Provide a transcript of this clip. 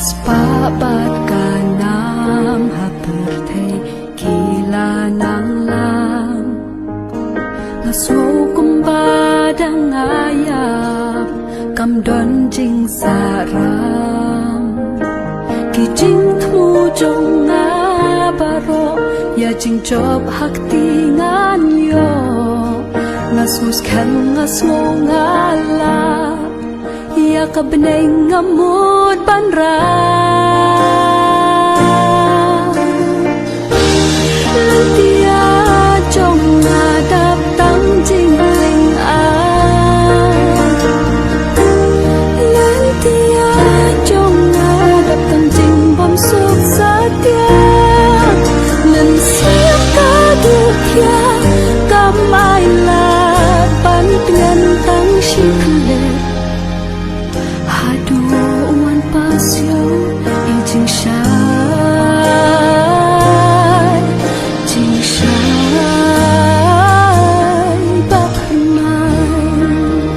Spabat kanam haperte kila nang lam Nasukum badang ayap Kam don jing saram Ki jing thu jong ngabaro Ya jing job hak tingan yo Ngasus kan ngasmo ngala Ya kabneng ngamut banra